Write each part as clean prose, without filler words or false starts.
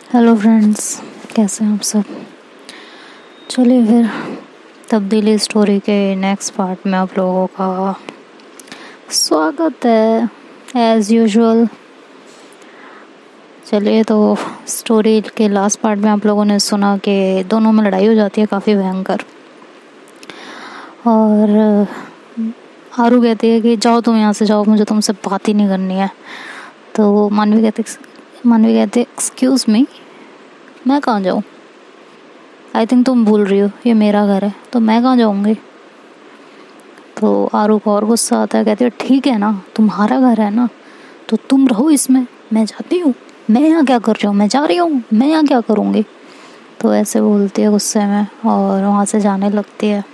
Hello friends, कैसे हैं आप सब। चलिए फिर तब्दीली स्टोरी के नेक्स्ट पार्ट में आप लोगों का स्वागत है एज़ यूजुअल। चलिए, तो स्टोरी के लास्ट पार्ट में आप लोगों ने सुना कि दोनों में लड़ाई हो जाती है काफ़ी भयंकर, और आरू कहती है कि जाओ तुम यहाँ से जाओ, मुझे तुमसे बात ही नहीं करनी है। तो मानवी कहते एक्सक्यूज़ मी, मैं कहाँ जाऊँ? आई थिंक तुम भूल रही हो, ये मेरा घर है, तो मैं कहाँ जाऊँगी। तो आरू को और गुस्सा आता है, कहती है ठीक है ना, तुम्हारा घर है ना, तो तुम रहो इसमें, मैं जाती हूँ। मैं यहाँ क्या कर रही हूँ? मैं जा रही हूँ, मैं यहाँ क्या करूँगी। तो ऐसे बोलती है गुस्से में और वहाँ से जाने लगती है।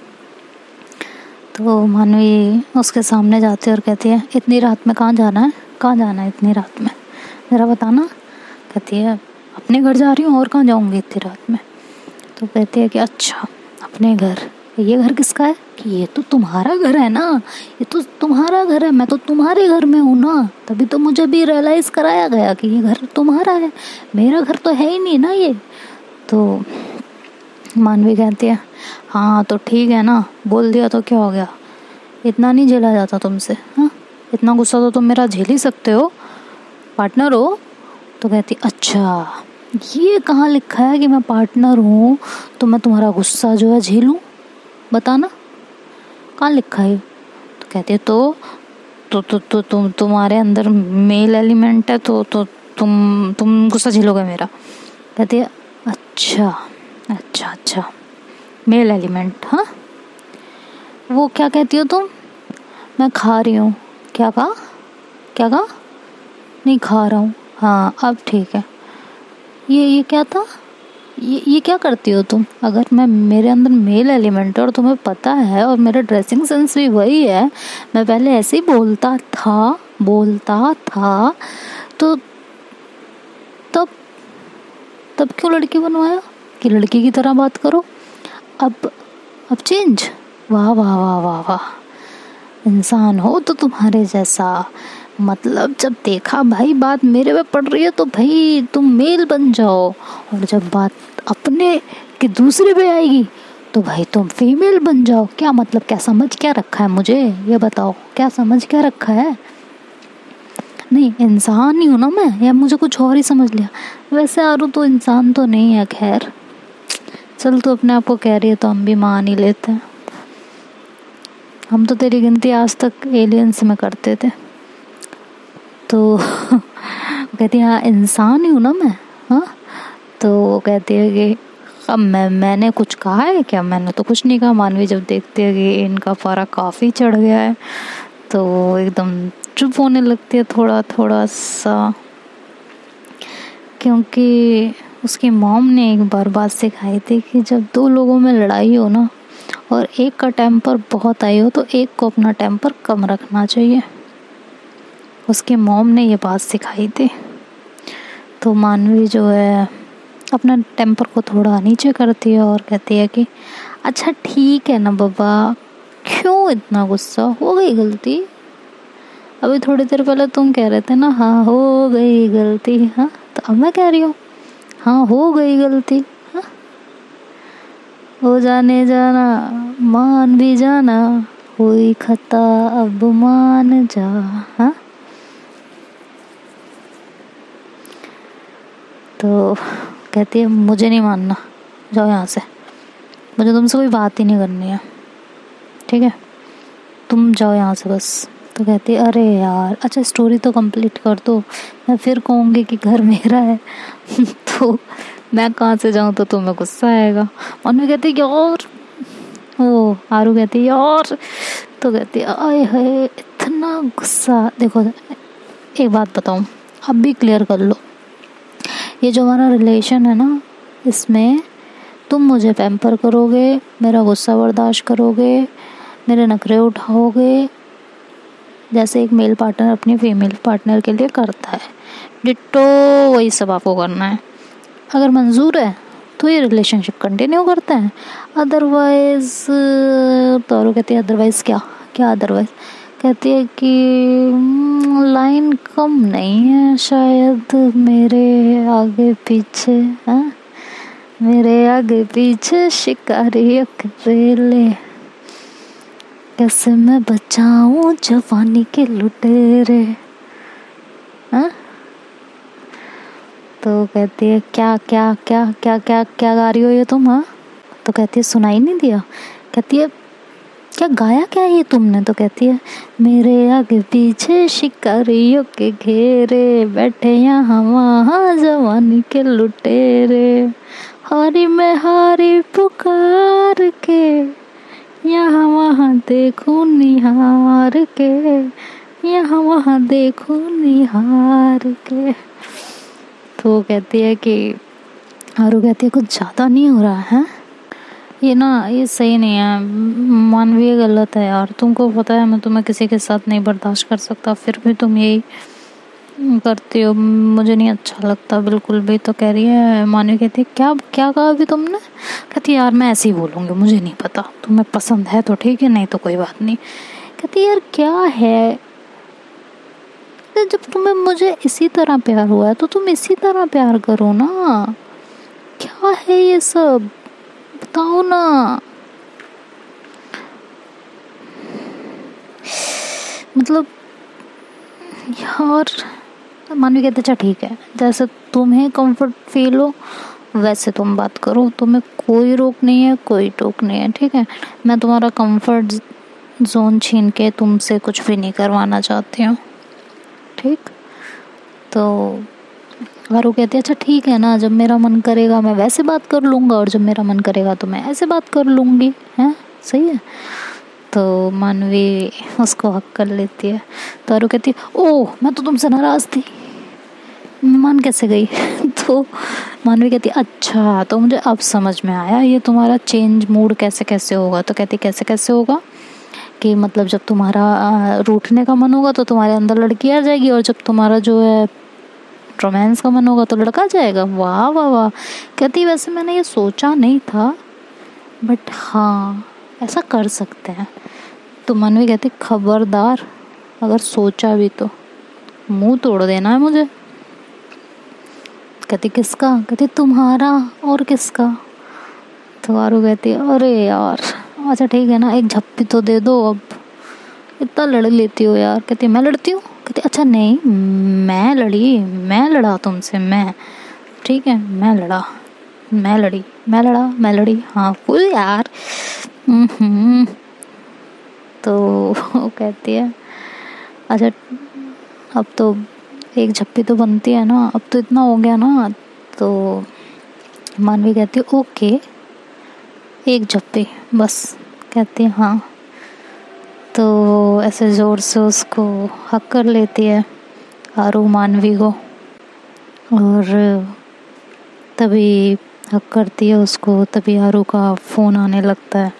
तो मानवी उसके सामने जाती है और कहती है इतनी रात में कहाँ जाना है? कहाँ जाना है इतनी रात में, ज़रा बताना। कहती है अपने घर जा रही हूँ, और कहाँ जाऊँगी इतनी रात में। तो कहती है कि अच्छा अपने घर, ये घर किसका है? कि ये तो तुम्हारा घर है ना, ये तो तुम्हारा घर है, मैं तो तुम्हारे घर में हूँ ना, तभी तो मुझे भी रियलाइज़ कराया गया कि ये घर तुम्हारा है, मेरा घर तो है ही नहीं ना ये। तो मानवी कहती है हाँ तो ठीक है ना, बोल दिया तो क्या हो गया, इतना नहीं झेला जाता तुमसे? हाँ, इतना गुस्सा तो तुम मेरा झेल ही सकते हो, पार्टनर हो। तो कहती अच्छा ये कहाँ लिखा है कि मैं पार्टनर हूँ तो मैं तुम्हारा गुस्सा जो है झेलूँ, बताना कहाँ लिखा है। तो कहती है तुम तुम्हारे अंदर मेल एलिमेंट है, तो तुम गुस्सा झेलोगे मेरा। कहती है अच्छा मेल एलिमेंट, हाँ वो क्या कहती हो तुम? मैं खा रही हूँ। क्या कहा? नहीं खा रहा हूँ। हाँ अब ठीक है। ये क्या था? ये क्या करती हो तुम? अगर मैं, मेरे अंदर मेल एलिमेंट है और तुम्हें पता है, और मेरा ड्रेसिंग सेंस भी वही है, मैं पहले ऐसे ही बोलता था, तो तब क्यों लड़की बनवाया कि लड़की की तरह बात करो? अब चेंज? वाह वाह वाह वाह वाह, इंसान हो तो तुम्हारे जैसा। मतलब जब देखा भाई बात मेरे पे पड़ रही है तो भाई तुम मेल बन जाओ, और जब बात अपने के दूसरे पे आएगी तो भाई तुम फीमेल बन जाओ। क्या मतलब, क्या समझ क्या रखा है मुझे, ये बताओ क्या समझ क्या रखा है? नहीं इंसान ही हूँ ना मैं, या मुझे कुछ और ही समझ लिया? वैसे आरू तो इंसान तो नहीं है, खैर चल तू अपने आप को कह रही है तो हम भी मान ही लेते हैं। हम तो तेरी गिनती आज तक एलियंस में करते थे। तो कहती है हाँ इंसान ही हूँ ना मैं। हाँ तो वो कहती है कि अब मैंने कुछ कहा है क्या? मैंने तो कुछ नहीं कहा। मानवी जब देखती है कि इनका पारा काफ़ी चढ़ गया है तो वो एकदम चुप होने लगती है थोड़ा सा, क्योंकि उसकी मॉम ने एक बार बात सिखाई थी कि जब दो लोगों में लड़ाई हो ना, और एक का टेम्पर बहुत आई हो, तो एक को अपना टेम्पर कम रखना चाहिए। उसकी मॉम ने ये बात सिखाई थी। तो मानवी जो है अपना टेम्पर को थोड़ा नीचे करती है और कहती है कि अच्छा ठीक है ना बाबा, क्यों इतना गुस्सा, हो गई गलती। अभी थोड़ी देर पहले तुम कह रहे थे ना हाँ हो गई गलती, हाँ तो अब मैं कह रही हूँ हाँ हो गई गलती। हाँ हो जाने जाना, मान भी जाना, हुई खता अब मान जा। हाँ तो कहती है मुझे नहीं मानना, जाओ यहाँ से, मुझे तुमसे कोई बात ही नहीं करनी है, ठीक है तुम जाओ यहाँ से बस। तो कहती है अरे यार अच्छा स्टोरी तो कंप्लीट कर दो, मैं फिर कहूँगी कि घर मेरा है तो मैं कहाँ से जाऊँ, तो तुम्हें गुस्सा आएगा। मम्मी कहती है यार, ओ आरू कहती है यार, तो कहती है आए हाय इतना गुस्सा। देखो एक बात बताऊँ, अब भी क्लियर कर लो, ये जो हमारा रिलेशन है ना, इसमें तुम मुझे पैम्पर करोगे, मेरा गुस्सा बर्दाश्त करोगे, मेरे नखरे उठाओगे, जैसे एक मेल पार्टनर अपनी फीमेल पार्टनर के लिए करता है, डिट्टो वही सब आपको करना है। अगर मंजूर है तो ये रिलेशनशिप कंटिन्यू करते हैं, अदरवाइज तो और कहती है अदरवाइज क्या अदरवाइज? कहती है कि लाइन कम नहीं है शायद, मेरे आगे पीछे हाँ, मेरे आगे पीछे शिकारी अकेले, कैसे मैं बचाऊं जवानी के लुटेरे। हाँ, तो कहती है क्या क्या क्या क्या क्या क्या गा रही हो ये तुम? हाँ, तो कहती है सुनाई नहीं दिया। कहती है क्या गाया क्या ये तुमने? तो कहती है मेरे आगे पीछे शिकारियों के घेरे, बैठे यहाँ वहाँ जवानी के लुटेरे, हारी मैं हारी पुकार के, यहाँ वहाँ देखूं निहार के, यहाँ वहाँ देखूं निहार के। तो कहती है कि आरू कहती है कुछ ज़्यादा नहीं हो रहा है ये ना, ये सही नहीं है, मानवीय गलत है यार, तुमको पता है मैं तुम्हें किसी के साथ नहीं बर्दाश्त कर सकता, फिर भी तुम यही करती हो, मुझे नहीं अच्छा लगता बिल्कुल भी। तो कह रही है, मानवी कहती है क्या क्या कहा अभी तुमने? कहती है यार मैं ऐसे ही बोलूँगी, मुझे नहीं पता, तुम्हें पसंद है तो ठीक है, नहीं तो कोई बात नहीं। कहती है यार क्या है, जब तुम्हें मुझे इसी तरह प्यार हुआ है तो तुम इसी तरह प्यार करो ना, क्या है ये सब बताओ ना। मतलब यार, मानवी कहते अच्छा ठीक है, जैसे तुम्हें कंफर्ट फील हो वैसे तुम बात करो, तुम्हें कोई रोक नहीं है, कोई टोक नहीं है, ठीक है। मैं तुम्हारा कंफर्ट जोन छीन के तुमसे कुछ भी नहीं करवाना चाहती हूँ, ठीक। तो आरू कहती है अच्छा ठीक है ना, जब मेरा मन करेगा मैं वैसे बात कर लूँगा, और जब मेरा मन करेगा तो मैं ऐसे बात कर लूँगी, हैं सही है। तो मानवी उसको हक कर लेती है। तो आरू कहती है ओह मैं तो तुमसे नाराज़ थी, मैं मान कैसे गई? तो मानवी कहती है अच्छा तो मुझे अब समझ में आया ये तुम्हारा चेंज मूड कैसे कैसे होगा। तो कहती कैसे कैसे होगा कि मतलब जब तुम्हारा रूठने का मन होगा तो तुम्हारे अंदर लड़की आ जाएगी, और जब तुम्हारा जो है रोमांस का मन होगा तो लड़का आ जाएगा। वाह वाह वाह। कहती वैसे मैंने ये सोचा नहीं था, बट हाँ ऐसा कर सकते हैं। तो मानवी कहती खबरदार अगर सोचा भी तो मुंह तोड़ देना है मुझे। कहती किसका? कहती तुम्हारा और किसका। तो आरू कहती अरे यार अच्छा ठीक है ना, एक झप्पी तो दे दो, अब इतना लड़ लेती हो यार। कहती मैं लड़ती हूँ? कहती अच्छा नहीं मैं लड़ी, मैं लड़ा तुमसे, मैं ठीक है मैं लड़ा, मैं लड़ी, मैं लड़ा, मैं लड़ी, हाँ फुल यार। तो वो कहती है अच्छा अब तो एक झप्पी तो बनती है ना, अब तो इतना हो गया ना। तो मानवी कहती है ओके एक झप्पी बस। कहती है हाँ। तो ऐसे ज़ोर से उसको हक कर लेती है आरू मानवी को, और तभी हक करती है उसको, तभी आरू का फ़ोन आने लगता है।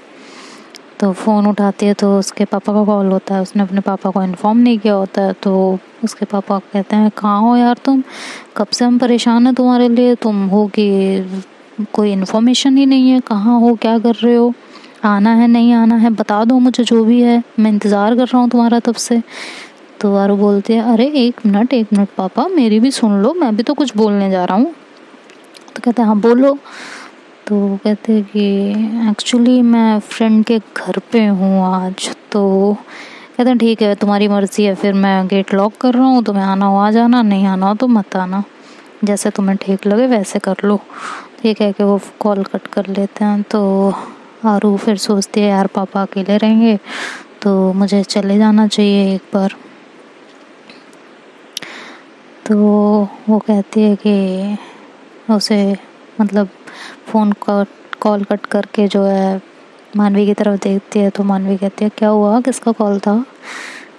तो फ़ोन उठाती है तो उसके पापा का कॉल होता है, उसने अपने पापा को इन्फॉर्म नहीं किया होता है। तो उसके पापा कहते हैं कहाँ हो यार तुम, कब से हम परेशान हैं तुम्हारे लिए, तुम हो कि कोई इन्फॉर्मेशन ही नहीं है, कहाँ हो, क्या कर रहे हो, आना है नहीं आना है बता दो मुझे, जो भी है मैं इंतज़ार कर रहा हूँ तुम्हारा तब से। तो आरू बोलती है अरे एक मिनट पापा मेरी भी सुन लो, मैं भी तो कुछ बोलने जा रहा हूँ। तो कहते हैं हाँ बोलो। तो कहते हैं कि एक्चुअली मैं फ्रेंड के घर पे हूँ आज। तो कहते हैं ठीक है तुम्हारी मर्ज़ी है, फिर मैं गेट लॉक कर रहा हूँ, तुम्हें आना हो आ जाना, नहीं आना हो तो मत आना, जैसे तुम्हें ठीक लगे वैसे कर लो। ठीक है कि वो कॉल कट कर लेते हैं। तो आरू फिर सोचती है यार पापा अकेले रहेंगे तो मुझे चले जाना चाहिए एक बार। तो वो कहती है कि उसे मतलब फ़ोन कॉल कट करके जो है मानवी की तरफ देखती है। तो मानवी कहती है क्या हुआ, किसका कॉल था?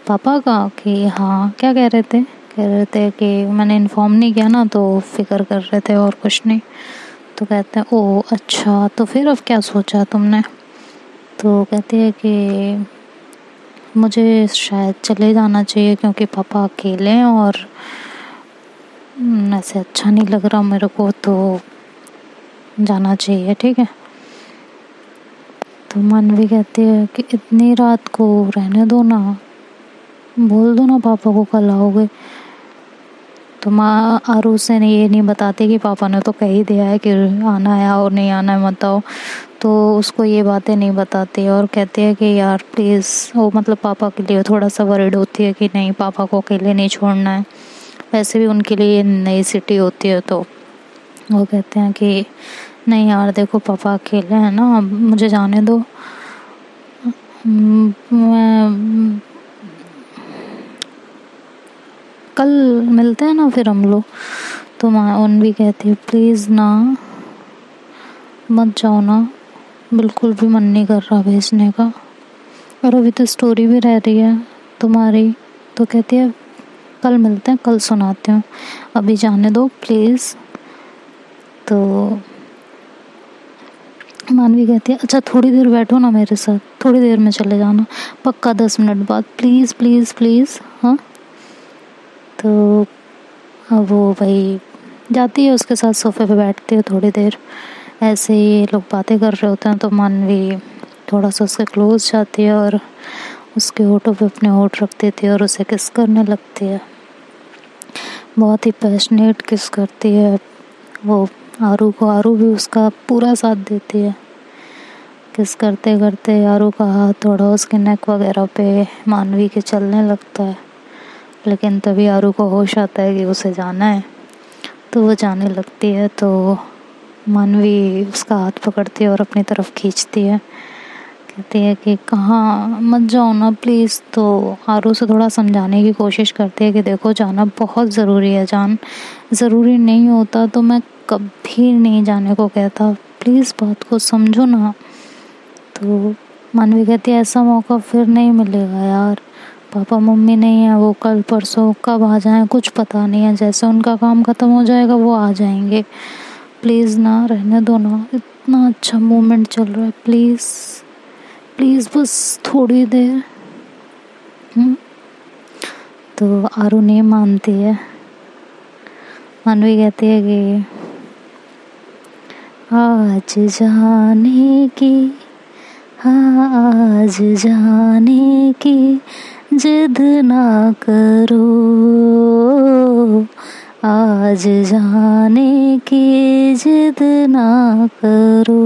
पापा का। कि हाँ क्या कह रहे थे? कह रहे थे कि मैंने इन्फॉर्म नहीं किया ना तो फिक्र कर रहे थे और कुछ नहीं। तो कहते हैं ओह अच्छा तो फिर अब क्या सोचा तुमने? तो कहती है कि मुझे शायद चले जाना चाहिए क्योंकि पापा अकेले हैं और ऐसे अच्छा नहीं लग रहा मेरे को, तो जाना चाहिए ठीक है। तो मानवी कहती है कि इतनी रात को रहने दो ना, बोल दो ना पापा को कल आओगे। तो माँ आरू से ये नहीं बताती कि पापा ने तो कह ही दिया है कि आना है और नहीं आना है मत आओ। तो उसको ये बातें नहीं बताती और कहती है कि यार प्लीज़, वो मतलब पापा के लिए थोड़ा सा वरीड होती है कि नहीं पापा को अकेले नहीं छोड़ना है। वैसे भी उनके लिए नई सिटी होती है, तो वो कहते हैं कि नहीं यार देखो पापा अकेले हैं ना, मुझे जाने दो। मैं कल मिलते हैं ना फिर हम लोग। तो उन भी कहती है प्लीज़ ना मत जाओ ना, बिल्कुल भी मन नहीं कर रहा भेजने का, और अभी तो स्टोरी भी रह रही है तुम्हारी। तो कहती है कल मिलते हैं, कल सुनाती हूँ, अभी जाने दो प्लीज़। तो मानवी कहती है अच्छा थोड़ी देर बैठो ना मेरे साथ, थोड़ी देर में चले जाना, पक्का 10 मिनट बाद, प्लीज़ प्लीज़ प्लीज़। हाँ, तो अब वो भाई जाती है उसके साथ, सोफे पे बैठती है थोड़ी देर, ऐसे ही लोग बातें कर रहे होते हैं। तो मानवी थोड़ा सा उसके क्लोज जाती है और उसके होठों पे अपने होठ रख देती है और उसे किस करने लगती है। बहुत ही पैशनेट किस करती है वो आरू को। आरू भी उसका पूरा साथ देती है। किस करते करते आरू का हाथ थोड़ा उसके नेक वगैरह पे मानवी के चलने लगता है, लेकिन तभी आरू को होश आता है कि उसे जाना है, तो वो जाने लगती है। तो मानवी उसका हाथ पकड़ती है और अपनी तरफ खींचती है, कहती है कि कहाँ मत जाओ ना प्लीज़। तो आरू से थोड़ा समझाने की कोशिश करती है कि देखो जाना बहुत ज़रूरी है जान, ज़रूरी नहीं होता तो मैं कभी नहीं जाने को कहता, प्लीज़ बात को समझो ना। तो मानवी कहती है ऐसा मौका फिर नहीं मिलेगा यार, पापा मम्मी नहीं है, वो कल परसों कब आ जाएं कुछ पता नहीं है, जैसे उनका काम ख़त्म हो जाएगा वो आ जाएंगे, प्लीज़ ना रहने दो ना, इतना अच्छा मोमेंट चल रहा है, प्लीज़ प्लीज़ बस थोड़ी देर। तो आरू नहीं मानती है। मानवी कहती है कि आज जाने की, हाँ आज जाने की जिद ना करो, आज जाने की जिद ना करो,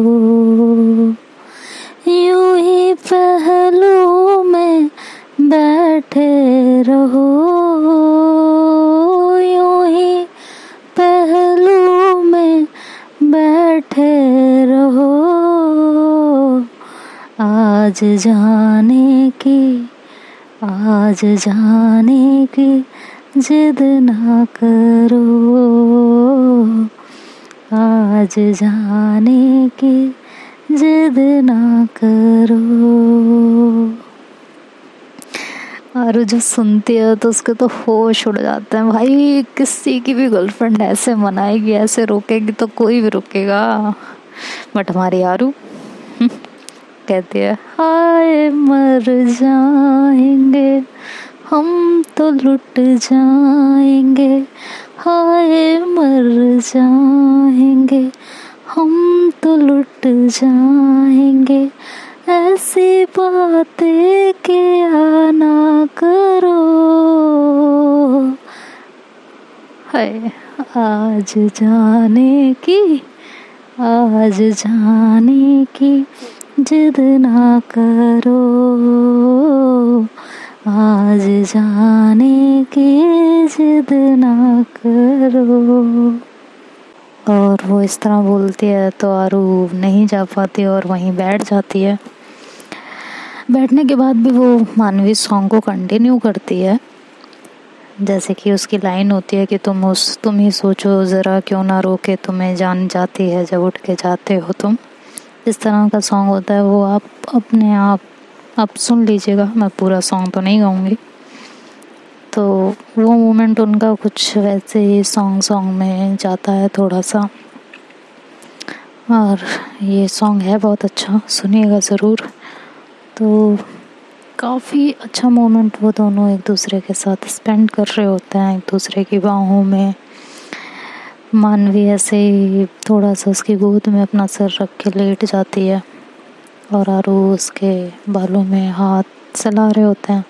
यूं ही पहलू में बैठे रहो, यूं ही पहलू में बैठे रहो, आज जाने की, आज जाने की जिद ना करो, आज जाने की जिद ना करो। और जो सुनती है तो उसके तो होश उड़ जाते हैं भाई, किसी की भी गर्लफ्रेंड ऐसे मनाएगी ऐसे रोकेगी तो कोई भी रुकेगा, बट हमारी आरू कहती है हाय मर जाएंगे हम तो लुट जाएंगे, हाय मर जाएंगे हम तो लुट जाएंगे, ऐसी बातें क्या ना करो, है आज जाने की, आज जाने की जिद ना करो, आज जाने की जिद ना करो। और वो इस तरह बोलती है तो आरू नहीं जा पाती और वहीं बैठ जाती है। बैठने के बाद भी वो मानवी सॉन्ग को कंटिन्यू करती है, जैसे कि उसकी लाइन होती है कि तुम ही सोचो ज़रा क्यों ना रोके तुम्हें जान जाती है जब उठ के जाते हो तुम। इस तरह का सॉन्ग होता है वो, आप अपने आप सुन लीजिएगा, मैं पूरा सॉन्ग तो नहीं गाऊंगी। तो वो मोमेंट उनका कुछ वैसे ही सॉन्ग में जाता है थोड़ा सा, और ये सॉन्ग है बहुत अच्छा, सुनिएगा ज़रूर। तो काफ़ी अच्छा मोमेंट वो दोनों एक दूसरे के साथ स्पेंड कर रहे होते हैं, एक दूसरे की बाहों में। मानवी ऐसे ही थोड़ा सा उसकी गोद में अपना सर रख के लेट जाती है और आरू उसके बालों में हाथ चला रहे होते हैं।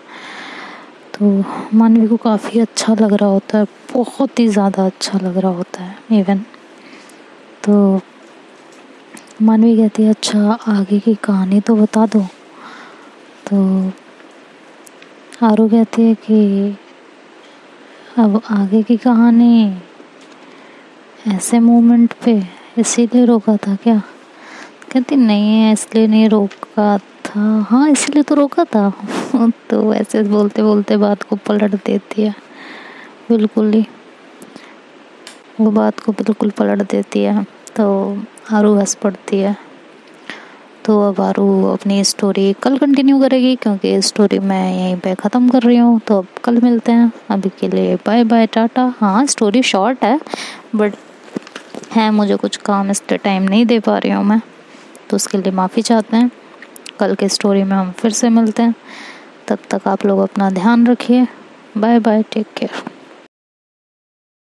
तो मानवी को काफ़ी अच्छा लग रहा होता है, बहुत ही ज़्यादा अच्छा लग रहा होता है इवन। तो मानवी कहती है अच्छा आगे की कहानी तो बता दो। तो आरू कहती है कि अब आगे की कहानी ऐसे मोमेंट पे इसीलिए रोका था क्या? कहती नहीं है इसलिए नहीं रोका था, हाँ इसलिए तो रोका था। तो ऐसे बोलते बोलते बात को पलट देती है, बिल्कुल ही वो बात को बिल्कुल पलट देती है। तो आरू हंस पड़ती है। तो अब आरू अपनी स्टोरी कल कंटिन्यू करेगी, क्योंकि स्टोरी मैं यहीं पे ख़त्म कर रही हूँ। तो अब कल मिलते हैं, अभी के लिए बाय बाय टाटा। हाँ स्टोरी शॉर्ट है बट है, मुझे कुछ काम इसलिए टाइम नहीं दे पा रही हूँ मैं, तो उसके लिए माफ़ी चाहते हैं। कल के स्टोरी में हम फिर से मिलते हैं, तब तक आप लोग अपना ध्यान रखिए। Bye bye, take care.